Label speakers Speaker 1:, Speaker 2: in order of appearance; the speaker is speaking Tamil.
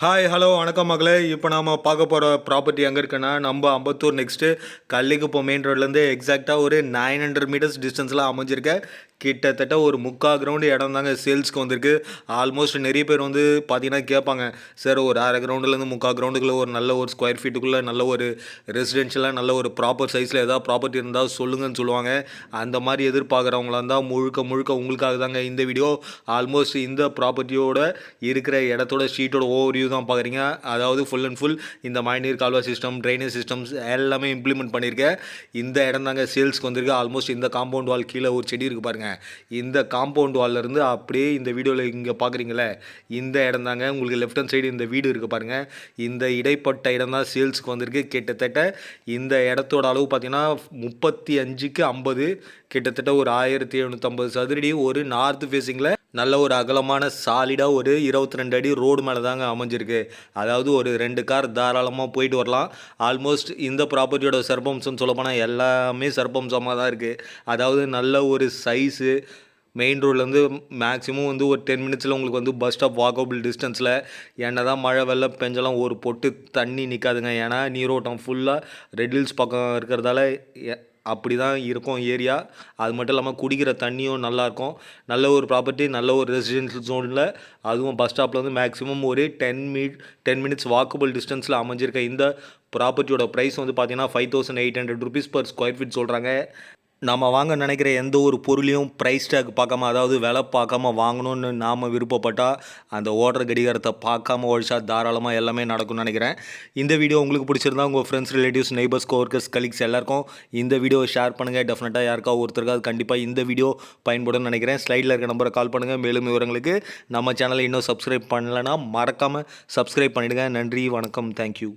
Speaker 1: ஹாய் ஹலோ வணக்கம் மகளே. இப்போ நாம் பார்க்க போகிற ப்ராப்பர்ட்டி எங்கே இருக்குன்னா நம்ம அம்பத்தூர் நெக்ஸ்ட்டு கள்ளிக்குப்பம் மெயின் ரோட்லேருந்து எக்ஸாக்டாக ஒரு 900 மீட்டர்ஸ் டிஸ்டன்ஸில் அமைஞ்சிருக்க கிட்டத்தட்ட ஒரு முக்கால் கிரவுண்டு இடம் தாங்க சேல்ஸ்க்கு வந்திருக்கு. ஆல்மோஸ்ட் நிறைய பேர் வந்து பார்த்தீங்கன்னா கேட்பாங்க, சார் ஒரு அரை கிரவுண்டுலேருந்து முக்கால் கிரவுண்டுக்குள்ளே ஒரு நல்ல ஒரு ஸ்கொயர் ஃபீட்டுக்குள்ளே நல்ல ஒரு ரெசிடென்ஷியலாக நல்ல ஒரு ப்ராப்பர் சைஸில் ஏதாவது ப்ராப்பர்ட்டி இருந்தால் சொல்லுங்கன்னு சொல்லுவாங்க. அந்த மாதிரி எதிர்பார்க்குறவங்களா இருந்தால் முழுக்க முழுக்க உங்களுக்காக தாங்க இந்த வீடியோ. ஆல்மோஸ்ட் இந்த ப்ராப்பர்ட்டியோட இருக்கிற இடத்தோட ஷீட்டோட ஓவர்வியூ தான் பார்க்குறீங்க. அதாவது ஃபுல் அண்ட் ஃபுல் இந்த மழைநீர் கால்வா சிஸ்டம், ட்ரைனேஜ் சிஸ்டம்ஸ் எல்லாமே இம்ப்ளிமெண்ட் பண்ணியிருக்கேன். இந்த இடம் தாங்க சேல்ஸ்க்கு வந்திருக்கு. ஆல்மோஸ்ட் இந்த காம்பவுண்ட் வால் கீழே ஒரு செடி இருக்குது பாருங்கள். இந்த காம்பவுண்ட் வால்லேருந்து அப்படியே இந்த வீடியோவில் இங்கே பார்க்குறீங்களே இந்த இடம் தாங்க. உங்களுக்கு லெஃப்ட் ஹேண்ட் சைடு இந்த வீடு இருக்குது பாருங்கள். இந்த இடைப்பட்ட இடம் தான் சேல்ஸ்க்கு வந்திருக்கு. கிட்டத்தட்ட இந்த இடத்தோட அளவு பார்த்தீங்கன்னா 35க்கு 50, கிட்டத்தட்ட ஒரு 1750 சதுரடி. ஒரு நார்த் ஃபேஸிங்கில் நல்ல ஒரு அகலமான சாலிடாக ஒரு 22 அடி ரோடு மேலே தாங்க அமைஞ்சிருக்கு. அதாவது ஒரு 2 கார் தாராளமாக போயிட்டு வரலாம். ஆல்மோஸ்ட் இந்த ப்ராப்பர்ட்டியோட சிறப்பம்சம்னு சொல்லப்போனால் எல்லாமே சிறப்பம்சமாக தான் இருக்குது. அதாவது நல்ல ஒரு சைஸு, மெயின் ரோட்லேருந்து மேக்ஸிமம் வந்து ஒரு 10 மினிட்ஸில் உங்களுக்கு வந்து பஸ் ஸ்டாப் வாக்கபிள் டிஸ்டன்ஸில். என்ன தான் மழை வெள்ளம் பெஞ்செல்லாம் ஒரு பொட்டு தண்ணி நிற்காதுங்க. ஏன்னா நீரோட்டம் ஃபுல்லாக ரெட் ஹில்ஸ் பக்கம் இருக்கிறதால அப்படி தான் இருக்கும் ஏரியா. அது மட்டும் இல்லாமல் குடிக்கிற தண்ணியும் நல்லாயிருக்கும். நல்ல ஒரு ப்ராப்பர்ட்டி, நல்ல ஒரு ரெசிடென்ஷியல் ஜோனில், அதுவும் பஸ் ஸ்டாப்பில் வந்து மேக்ஸிமம் ஒரு 10 மினிட்ஸ் வாக்கபிள் டிஸ்டன்ஸில் அமைஞ்சிருக்க இந்த ப்ராப்பர்ட்டியோட ப்ரைஸ் வந்து பார்த்தீங்கன்னா 5800 ருபீஸ் பர் ஸ்கொயர் ஃபீட் சொல்கிறாங்க. நம்ம வாங்க நினைக்கிற எந்த ஒரு பொருளையும் ப்ரைஸ் டேக் பார்க்காம, அதாவது விலை பார்க்காம வாங்கணும்னு நாம் விருப்பப்பட்டால் அந்த ஓடுற கடிகாரத்தை பார்க்காம ஒழிச்சா தாராளமாக எல்லாமே நடக்கும்னு நினைக்கிறேன். இந்த வீடியோ உங்களுக்கு பிடிச்சிருந்தா உங்கள் friends, relatives, neighbours, co-workers, colleagues எல்லாருக்கும் இந்த வீடியோவை ஷேர் பண்ணுங்கள். டெஃபினட்டாக யாருக்கா ஒருத்தருக்காக கண்டிப்பாக இந்த வீடியோ பயன்படும்னு நினைக்கிறேன். ஸ்லைடில் இருக்க நம்பரை கால் பண்ணுங்கள். மேலும் விவரங்களுக்கு நம்ம சேனலை இன்னும் சப்ஸ்கிரைப் பண்ணலைன்னா மறக்காமல் சப்ஸ்கிரைப் பண்ணிவிடுங்க. நன்றி, வணக்கம், தேங்க்யூ.